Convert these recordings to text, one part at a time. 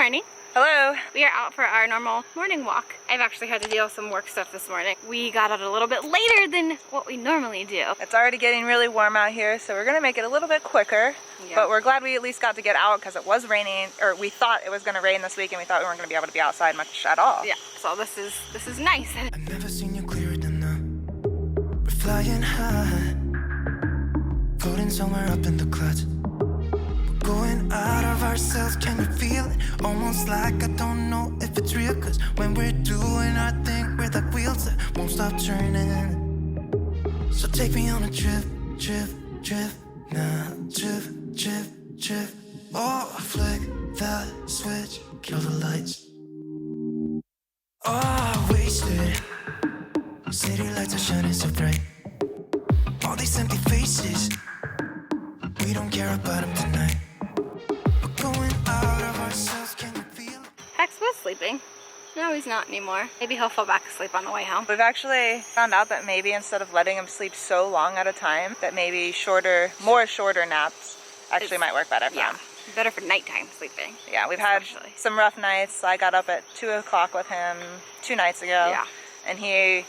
morning. Hello. We are out for our normal morning walk. I've actually had to deal with some work stuff this morning. We got out a little bit later than what we normally do. It's already getting really warm out here, so we're gonna make it a little bit quicker. Yeah. But we're glad we at least got to get out because it was raining, or we thought it was gonna rain this week, and we thought we weren't gonna be able to be outside much at all. Yeah. So this is nice. I've never seen you clearer than now. We're flying high, floating somewhere up in the clouds. Going out of ourselves, can you feel it? Almost like I don't know if it's real. Cause when we're doing our thing, we're like wheels that won't stop turning. So take me on a trip, now, trip. Oh, flick that switch, kill the lights. Oh, wasted. City lights are shining so bright. All these empty faces, we don't care about them tonight. Hex was sleeping. No, he's not anymore. Maybe he'll fall back asleep on the way home. We've actually found out that maybe instead of letting him sleep so long at a time, that maybe more shorter naps actually might work better for him. Better for nighttime sleeping. Yeah, we've had some rough nights. I got up at 2 o'clock with him 2 nights ago. Yeah. And he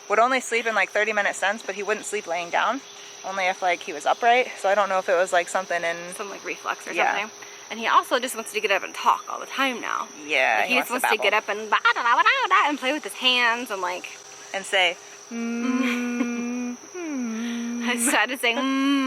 would only sleep in like 30-minute stints, but he wouldn't sleep laying down. Only if like he was upright. So I don't know if it was like something in... Some like reflex or something. And he also just wants to get up and talk all the time now. Yeah, like, he just wants to get up and play with his hands and like... And say, I started saying,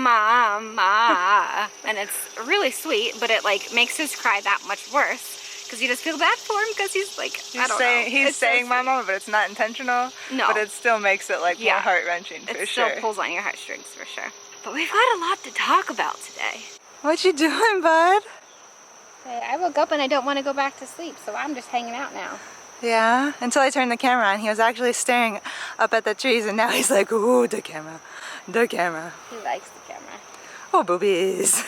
mama. And it's really sweet, but it like makes his cry that much worse. Because you just feel bad for him because he's like, I don't know. He's saying mama, but it's not intentional. No. But it still makes it like more heart-wrenching for sure. It still pulls on your heartstrings for sure. But we've got a lot to talk about today. What you doing, bud? I woke up and I don't want to go back to sleep, so I'm just hanging out now. Yeah, until I turned the camera on. He was actually staring up at the trees, and now he's like, ooh, the camera. He likes the camera. Oh, boobies.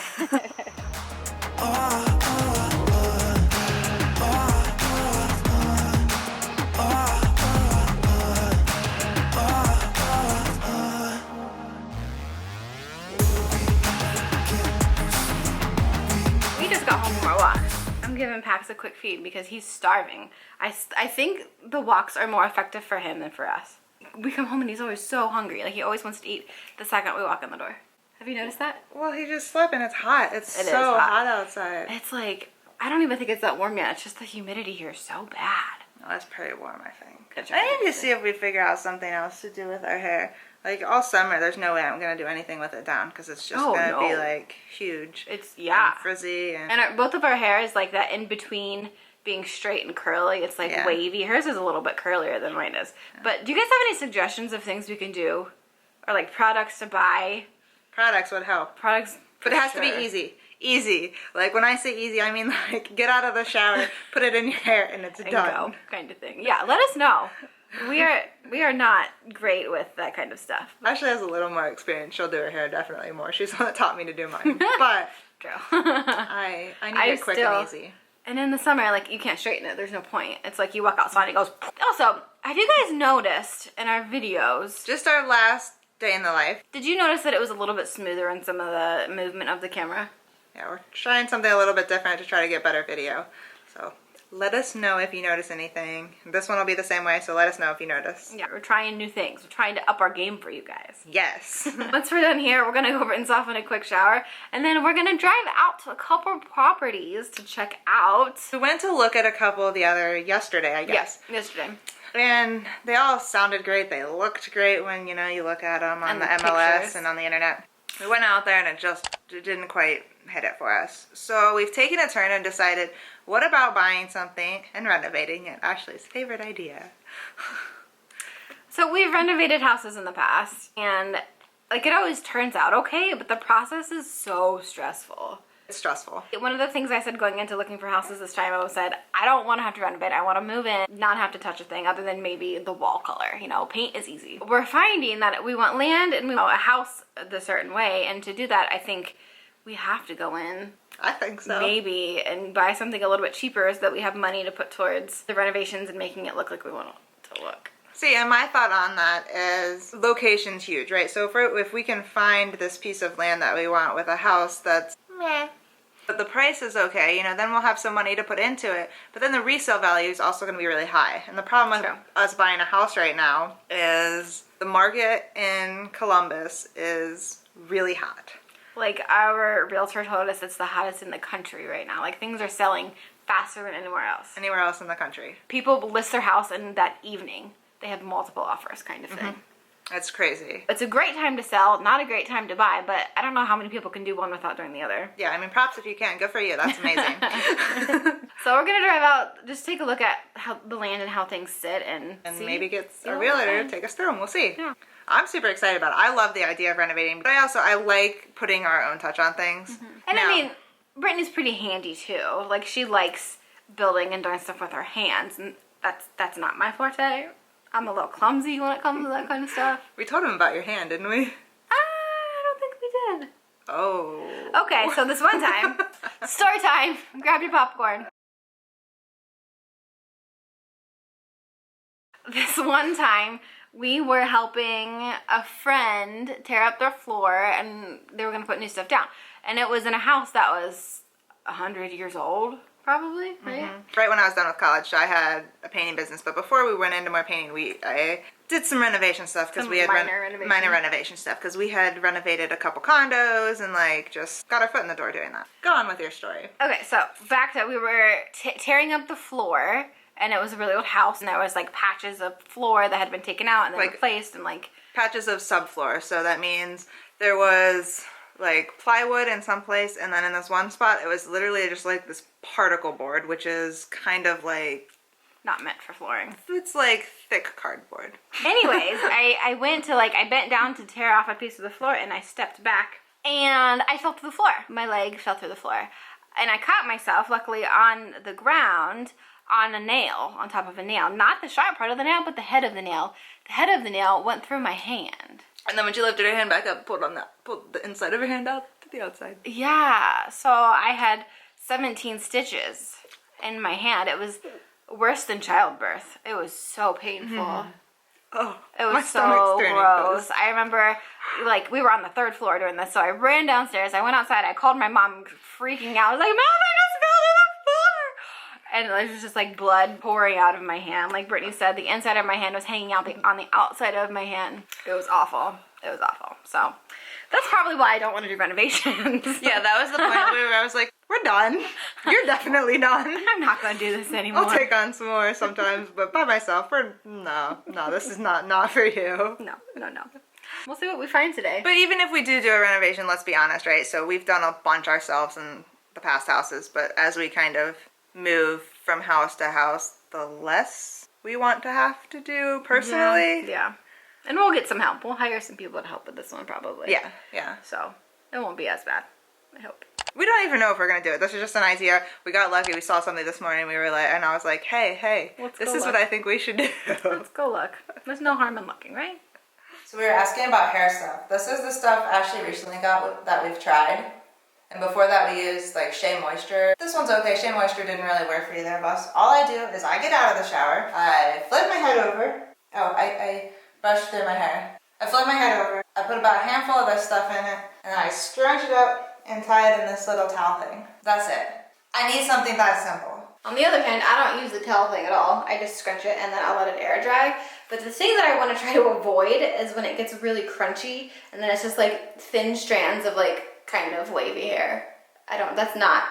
We just got home from our walk. I'm giving Pax a quick feed because he's starving. I think the walks are more effective for him than for us. We come home and he's always so hungry. Like he always wants to eat the second we walk in the door. Have you noticed that? Well, he just slept and it's hot. It's so hot outside. It's like, I don't even think it's that warm yet. It's just the humidity here is so bad. Oh, it's pretty warm, I think. I need to see if we figure out something else to do with our hair. Like all summer, there's no way I'm gonna do anything with it down because it's just gonna be like huge. It's and frizzy and both of our hair is like that in between being straight and curly. It's like wavy. Hers is a little bit curlier than mine is. Yeah. But do you guys have any suggestions of things we can do, or like products to buy? Products would help. Products, but it has to be easy. Easy. Like when I say easy, I mean like get out of the shower, put it in your hair, and it's done. Go, kind of thing. Yeah, let us know. We are not great with that kind of stuff. Ashley has a little more experience. She'll do her hair definitely more. She's the one that taught me to do mine. But true. I need it quick and easy. And in the summer, like you can't straighten it. There's no point. It's like you walk outside and it goes. Also, have you guys noticed in our videos? Just our last day in the life. Did you notice that it was a little bit smoother in some of the movement of the camera? Yeah, we're trying something a little bit different to try to get better video. So let us know if you notice anything. This one will be the same way, so let us know if you notice. Yeah, we're trying new things. We're trying to up our game for you guys. Yes. Once we're done here, we're gonna go rinse off in a quick shower, and then we're gonna drive out to a couple properties to check out. We went to look at a couple yesterday, I guess. Yeah, yesterday. And they all sounded great. They looked great when, you know, you look at them on the MLS pictures. And on the internet. We went out there and it didn't quite hit it for us. So we've taken a turn and decided, what about buying something and renovating it? Ashley's favorite idea. So we've renovated houses in the past, and like it always turns out okay, but the process is so stressful. It's stressful. One of the things I said going into looking for houses this time, I said, I don't want to have to renovate. I want to move in, not have to touch a thing other than maybe the wall color. You know, paint is easy. We're finding that we want land and we want a house the certain way, and to do that, I think we have to go in. I think so. Maybe, and buy something a little bit cheaper so that we have money to put towards the renovations and making it look like we want it to look. See, and my thought on that is location's huge, right? So if we can find this piece of land that we want with a house that's meh, But the price is okay, you know, then we'll have some money to put into it. But then the resale value is also going to be really high. And the problem with us buying a house right now is the market in Columbus is really hot. Like, our realtor told us it's the hottest in the country right now. Like, things are selling faster than anywhere else. Anywhere else in the country. People list their house in that evening. They have multiple offers kind of thing. That's crazy. It's a great time to sell, not a great time to buy, but I don't know how many people can do one without doing the other. Yeah, I mean, props if you can. Good for you. That's amazing. So we're going to drive out, just take a look at how the land and how things sit and see, maybe get a realtor to take us through and we'll see. Yeah. I'm super excited about it. I love the idea of renovating, but I like putting our own touch on things. And I mean, Brittany's pretty handy too. Like, she likes building and doing stuff with her hands, and that's not my forte. I'm a little clumsy when it comes to that kind of stuff. We told him about your hand, didn't we? I don't think we did. Oh. Okay, so this one time, story time. Grab your popcorn. This one time, we were helping a friend tear up their floor, and they were going to put new stuff down. And it was in a house that was 100 years old, probably, right? Right when I was done with college, I had a painting business. But before we went into more painting, I did some renovation stuff because we had minor renovation stuff because we had renovated a couple condos and like just got our foot in the door doing that. Go on with your story. Okay, so back to we were tearing up the floor. And it was a really old house, and there was like patches of floor that had been taken out and then replaced, and like patches of subfloor. So that means there was like plywood in some place, and then in this one spot, it was literally just like this particle board, which is kind of like not meant for flooring. It's like thick cardboard. Anyways, I went to I bent down to tear off a piece of the floor, and I stepped back, and I fell to the floor. My leg fell through the floor, and I caught myself, luckily, on the ground. On a nail, on top of a nail. Not the sharp part of the nail, but the head of the nail. The head of the nail went through my hand. And then when you lifted her hand back up, pulled the inside of her hand out to the outside. Yeah, so I had 17 stitches in my hand. It was worse than childbirth. It was so painful. Oh, it was so gross. I remember, we were on the 3rd floor doing this, so I ran downstairs. I went outside. I called my mom, freaking out. I was like, Mom, I just fell to the floor. And it was just like blood pouring out of my hand. Like Brittany said, the inside of my hand was hanging out on the outside of my hand. It was awful. It was awful. So that's probably why I don't want to do renovations. Yeah, that was the point where I was like, we're done. You're definitely done. I'm not going to do this anymore. I'll take on some more sometimes, but by myself, no, this is not for you. No. We'll see what we find today. But even if we do a renovation, let's be honest, right? So we've done a bunch ourselves in the past houses, but as we kind of move from house to house, the less we want to have to do personally. Yeah. And we'll get some help. We'll hire some people to help with this one probably. Yeah. So it won't be as bad, I hope. We don't even know if we're going to do it. This is just an idea. We got lucky. We saw something this morning. And I was like, hey, this is what I think we should do. Let's go look. There's no harm in looking, right? So we were asking about hair stuff. This is the stuff Ashley recently got that we've tried. And before that we used Shea Moisture. This one's okay. Shea Moisture didn't really work for either of us. All I do is I get out of the shower, I flip my head over. I brush through my hair. I flip my head over. I put about a handful of this stuff in it, and then I scrunch it up and tie it in this little towel thing. That's it. I need something that simple. On the other hand, I don't use the towel thing at all. I just scrunch it and then I'll let it air dry. But the thing that I want to try to avoid is when it gets really crunchy and then it's just thin strands of kind of wavy hair. That's not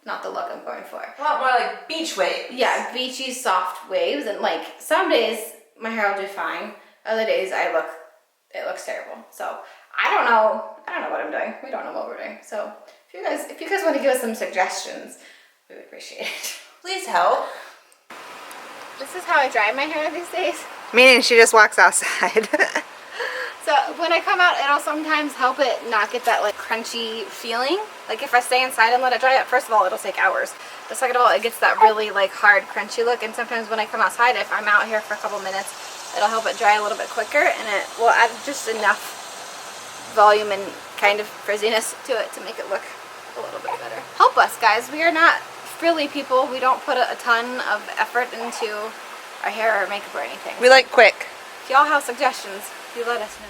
the look I'm going for. I want more beach waves. Yeah, beachy, soft waves. And some days my hair will do fine. Other days it looks terrible. So I don't know what I'm doing. We don't know what we're doing. So if you guys want to give us some suggestions, we would appreciate it. Please help. This is how I dry my hair these days. Meaning she just walks outside. So when I come out, it'll sometimes help it not get that crunchy feeling. If I stay inside and let it dry out, first of all, it'll take hours. But second of all, it gets that really hard crunchy look. And sometimes when I come outside, if I'm out here for a couple minutes, it'll help it dry a little bit quicker, and it will add just enough volume and kind of frizziness to it to make it look a little bit better. Help us, guys. We are not frilly people. We don't put a ton of effort into our hair or makeup or anything. We like quick. If y'all have suggestions, you let us know.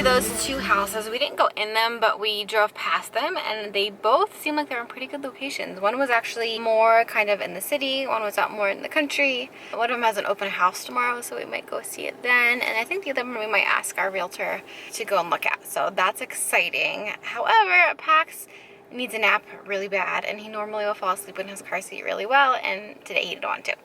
those two houses. We didn't go in them, but we drove past them, and they both seemed like they were in pretty good locations. One was actually more kind of in the city, one was out more in the country. One of them has an open house tomorrow, so we might go see it then. And I think the other one we might ask our realtor to go and look at. So that's exciting. However, Pax needs a nap really bad, and he normally will fall asleep in his car seat really well, and today he didn't want to.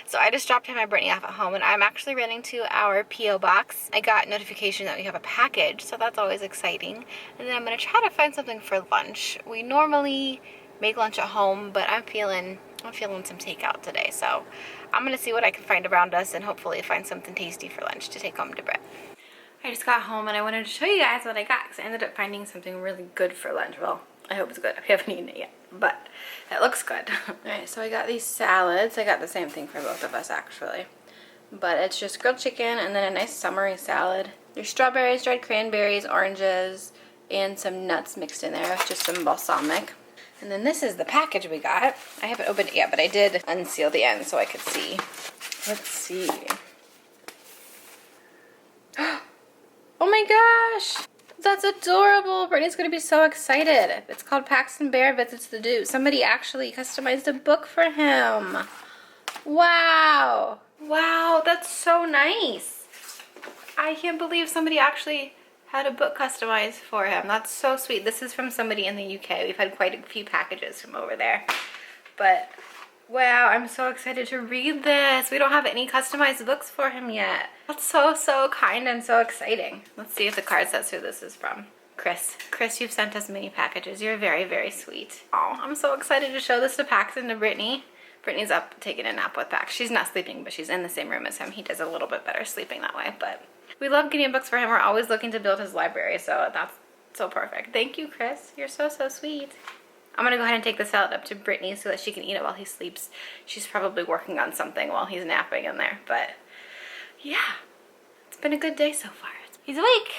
So I just dropped him and Brittany off at home, and I'm actually running to our P.O. box. I got notification that we have a package, so that's always exciting. And then I'm going to try to find something for lunch. We normally make lunch at home, but I'm feeling some takeout today, so I'm going to see what I can find around us and hopefully find something tasty for lunch to take home to Britt. I just got home and I wanted to show you guys what I got because I ended up finding something really good for lunch. Well, I hope it's good. We haven't eaten it yet, but it looks good. Alright, so I got these salads. I got the same thing for both of us actually. But it's just grilled chicken and then a nice summery salad. There's strawberries, dried cranberries, oranges, and some nuts mixed in there with just some balsamic. And then this is the package we got. I haven't opened it yet, but I did unseal the end so I could see. Let's see. Oh my gosh! That's adorable! Brittany's gonna be so excited. It's called Paxton Bear Visits the Zoo. Somebody actually customized a book for him. Wow! Wow, that's so nice. I can't believe somebody actually had a book customized for him. That's so sweet. This is from somebody in the UK. We've had quite a few packages from over there. But wow, I'm so excited to read this. We don't have any customized books for him yet. That's so kind and so exciting. Let's see if the card says who this is from. Chris. Chris, you've sent us many packages. You're very sweet. Oh, I'm so excited to show this to Pax and to Brittany. Brittany's up taking a nap with Pax. She's not sleeping, but she's in the same room as him. He does a little bit better sleeping that way, but we love getting books for him. We're always looking to build his library, so that's so perfect. Thank you, Chris. You're so sweet. I'm gonna go ahead and take the salad up to Brittany so that she can eat it while he sleeps. She's probably working on something while he's napping in there, but yeah, it's been a good day so far. He's awake.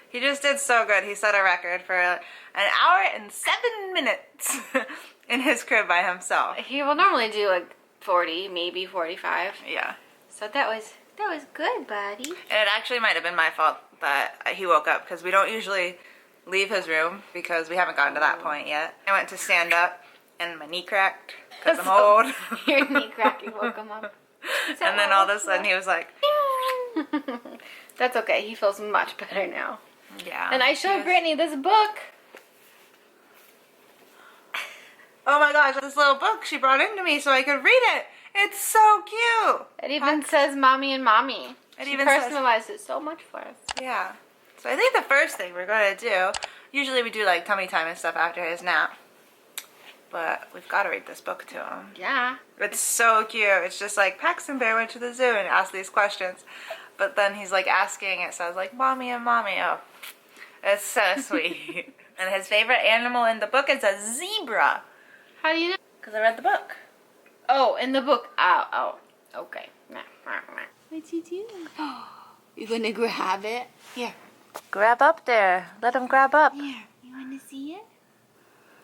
He just did so good. He set a record for an hour and 7 minutes in his crib by himself. He will normally do like 40, maybe 45. Yeah. So that was good, buddy. And it actually might have been my fault that he woke up because we don't usually leave his room because we haven't gotten to that point yet. I went to stand up and my knee cracked because I'm old. Your knee cracked, you woke him up. And then all of a sudden he was like... That's okay, he feels much better now. Yeah. And I showed Brittany this book. Oh my gosh, this little book she brought into me so I could read it. It's so cute. It even says Mommy and Mommy. She personalized it so much for us. Yeah. So I think the first thing we're going to do, usually we do like tummy time and stuff after his nap, but we've got to read this book to him. Yeah. It's so cute. It's just like Paxton Bear went to the zoo and asked these questions, but then he's like asking, it says like Mommy and Mommy. Oh, it's so sweet. And his favorite animal in the book is a zebra. How do you know? Because I read the book. Oh, in the book. Oh. Okay. What's he doing? You gonna grab it? Here. Grab up there. Let him grab up. Here. You wanna see it?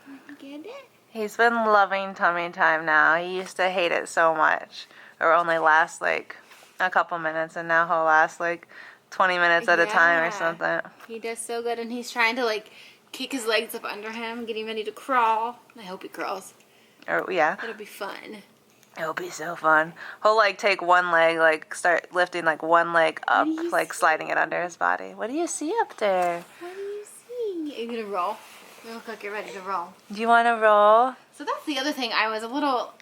You wanna get it? He's been loving tummy time now. He used to hate it so much. Or only last like a couple minutes, and now he'll last like 20 minutes at a time or something. He does so good, and he's trying to like kick his legs up under him, getting ready to crawl. I hope he crawls. Or, yeah. It'll be fun. It'll be so fun. He'll like take one leg, like start lifting like one leg up, like sliding it under his body. What do you see up there? What do you see? Are you gonna roll? You look like you're ready to roll. Do you want to roll? So that's the other thing. I was a little,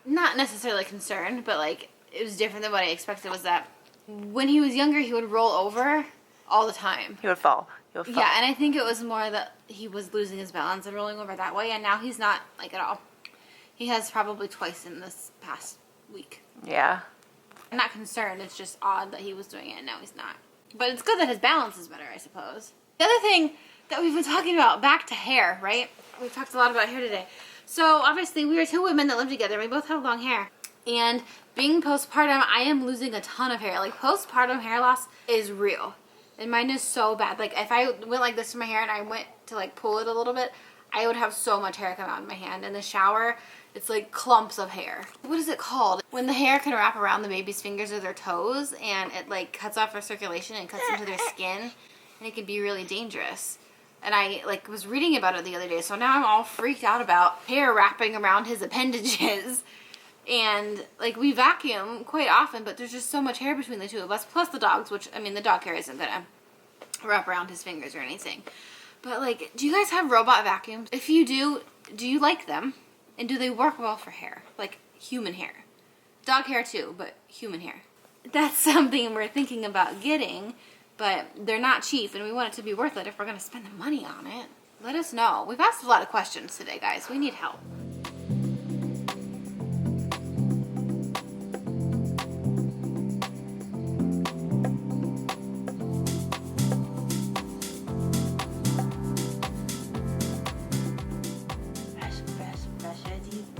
not necessarily concerned, but like it was different than what I expected. Was that when he was younger, he would roll over all the time. He would fall. Yeah, and I think it was more that he was losing his balance and rolling over that way, and now he's not like at all. He has probably twice in this past week. Yeah. I'm not concerned. It's just odd that he was doing it and now he's not. But it's good that his balance is better, I suppose. The other thing that we've been talking about, back to hair, right? We've talked a lot about hair today. So obviously we are two women that live together. We both have long hair. And being postpartum, I am losing a ton of hair. Like postpartum hair loss is real. And mine is so bad. Like if I went like this to my hair and I went to like pull it a little bit, I would have so much hair come out of my hand. In the shower, it's like clumps of hair. What is it called? When the hair can wrap around the baby's fingers or their toes and it like cuts off their circulation and cuts into their skin and it can be really dangerous. And I like was reading about it the other day, so now I'm all freaked out about hair wrapping around his appendages. And like we vacuum quite often, but there's just so much hair between the two of us, plus the dogs, which I mean the dog hair isn't gonna wrap around his fingers or anything. But like, do you guys have robot vacuums? If you do you like them? And do they work well for hair? Like human hair. Dog hair too, but human hair. That's something we're thinking about getting, but they're not cheap and we want it to be worth it if we're gonna spend the money on it. Let us know. We've asked a lot of questions today, guys. We need help.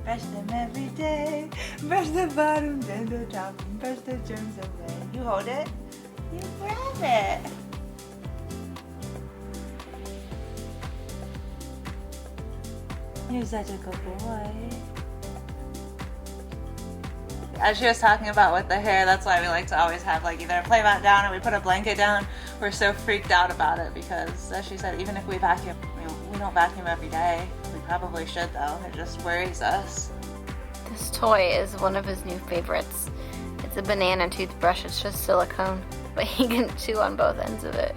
Brush them every day. Brush the bottom, then the top, and brush the germs away. You hold it. You grab it. You're such a good boy. As she was talking about with the hair, that's why we like to always have like either a play mat down or we put a blanket down. We're so freaked out about it because, as she said, even if we vacuum, we don't vacuum every day. We probably should though. It just worries us. This toy is one of his new favorites. It's a banana toothbrush. It's just silicone, but he can chew on both ends of it.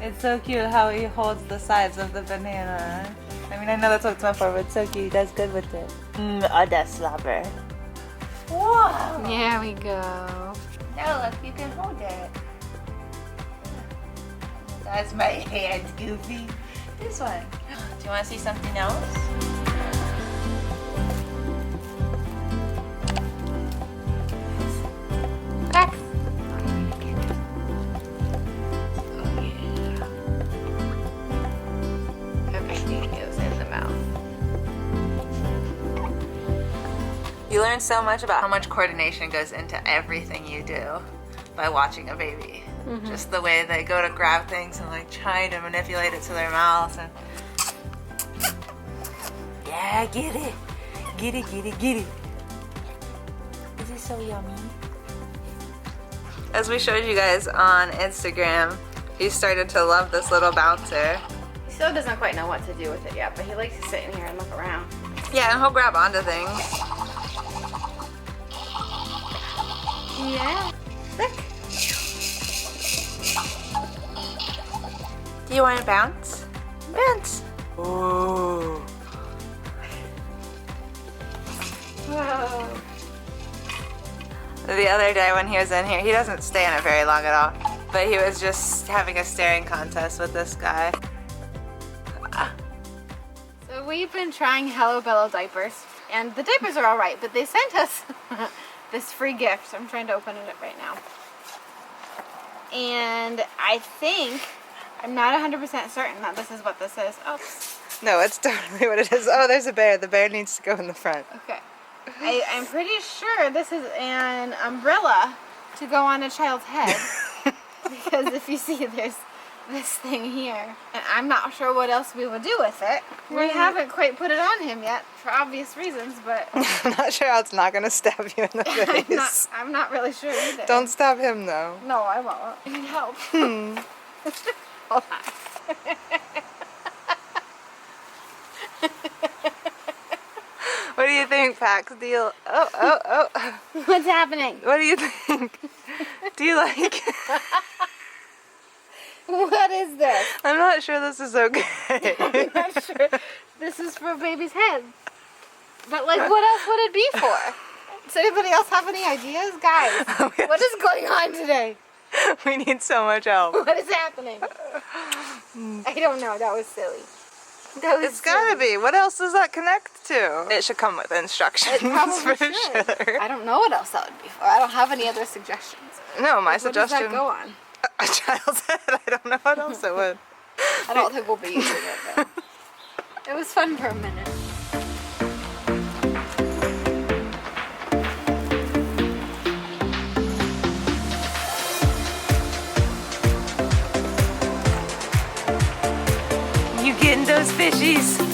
It's so cute how he holds the sides of the banana. I mean, I know that's what it's meant for, but it's so cute. He does good with it. Oh, that's slobber. Whoa! There we go. Now look, you can hold it. That's my hand, Goofy. This one. Do you want to see something else? Back. Everything is in the mouth. You learn so much about how much coordination goes into everything you do by watching a baby. Mm-hmm. Just the way they go to grab things and like try to manipulate it to their mouth and yeah, get it. Get it, get it, get it. Is it so yummy? As we showed you guys on Instagram, he started to love this little bouncer. He still doesn't quite know what to do with it yet, but he likes to sit in here and look around. Yeah, and he'll grab onto things. Yeah. Look. Do you want to bounce? Bounce. Ooh. Whoa. The other day when he was in here, he doesn't stay in it very long at all, but he was just having a staring contest with this guy. So we've been trying Hello Bello diapers, and the diapers are alright, but they sent us this free gift. I'm trying to open it up right now. And I think, I'm not 100% certain that this is what this is. Oops. No, it's totally what it is. Oh, there's a bear. The bear needs to go in the front. Okay. I'm pretty sure this is an umbrella to go on a child's head. Because if you see, there's this thing here. And I'm not sure what else we would do with it. We haven't quite put it on him yet, for obvious reasons, but... I'm not sure how it's not going to stab you in the face. I'm not really sure either. Don't stab him, though. No, I won't. I need help. Hold on. What do you think, Pax? Deal? Oh. What's happening? What do you think? Do you like it? What is this? I'm not sure this is okay. I'm not sure. This is for a baby's head. But like, what else would it be for? Does anybody else have any ideas? Guys, what is going on today? We need so much help. What is happening? I don't know. That was silly. It's gotta be. What else does that connect to? It should come with instructions. It probably for should. sure. I don't know what else that would be for. I don't have any other suggestions. No, my What suggestion. does that go on? A child's head. I don't know what else it would. I don't think we'll be using it though. It was fun for a minute. You getting those fishies?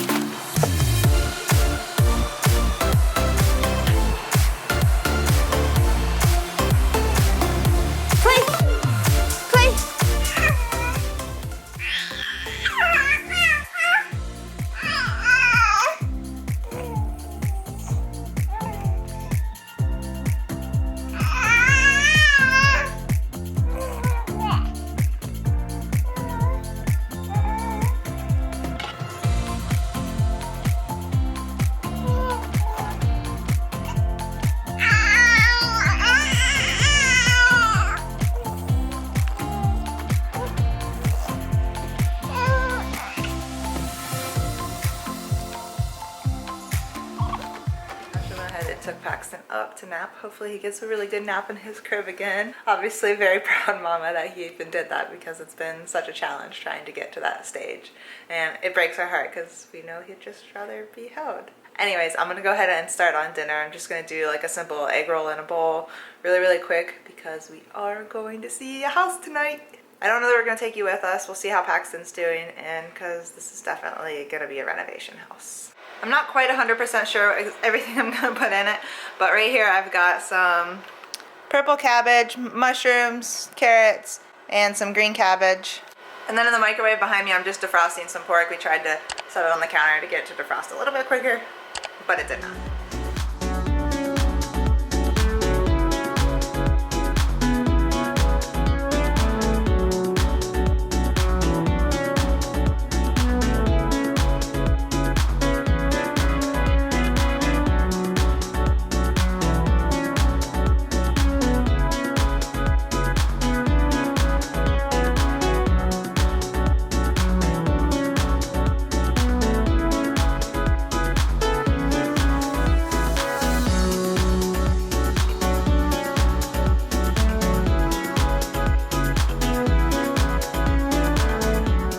took Paxton up to nap. Hopefully he gets a really good nap in his crib again. Obviously very proud mama that he even did that because it's been such a challenge trying to get to that stage. And it breaks our heart because we know he'd just rather be held. Anyways, I'm gonna go ahead and start on dinner. I'm just gonna do like a simple egg roll in a bowl really quick because we are going to see a house tonight. I don't know that we're gonna take you with us. We'll see how Paxton's doing, and because this is definitely gonna be a renovation house. I'm not quite 100% sure everything I'm gonna put in it, but right here I've got some purple cabbage, mushrooms, carrots, and some green cabbage. And then in the microwave behind me, I'm just defrosting some pork. We tried to set it on the counter to get it to defrost a little bit quicker, but it did not.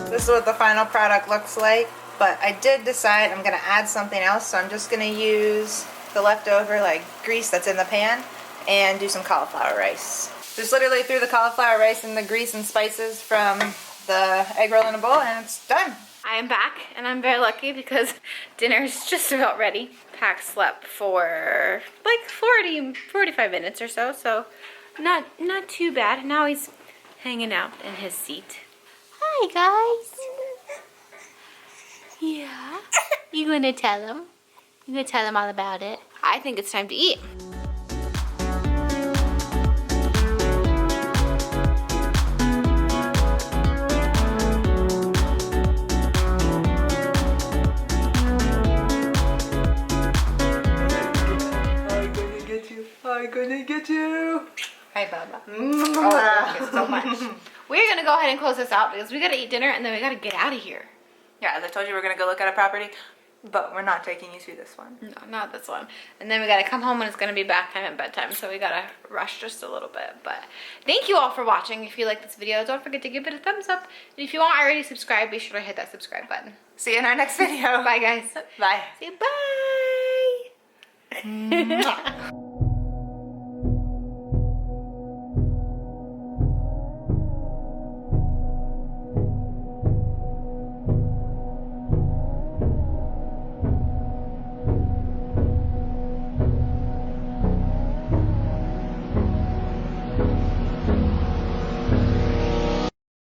This is what the final product looks like, but I did decide I'm gonna add something else, so I'm just gonna use the leftover like grease that's in the pan and do some cauliflower rice. Just literally threw the cauliflower rice in the grease and spices from the egg roll in a bowl and it's done. I am back and I'm very lucky because dinner is just about ready. Pax slept for like 45 minutes or so, so not too bad. Now he's hanging out in his seat. Hi guys. Yeah. You gonna tell him? You gonna tell him all about it? I think it's time to eat. I'm gonna get you. Hi, Baba. Oh, thank you so much. We're gonna go ahead and close this out because we gotta eat dinner and then we gotta get out of here. Yeah, as I told you, we're gonna go look at a property, but we're not taking you to this one. No, not this one. And then we gotta come home and it's gonna be bath time and bedtime, so we gotta rush just a little bit. But thank you all for watching. If you like this video, don't forget to give it a thumbs up. And if you aren't already subscribed, be sure to hit that subscribe button. See you in our next video. Bye, guys. Bye. Say bye.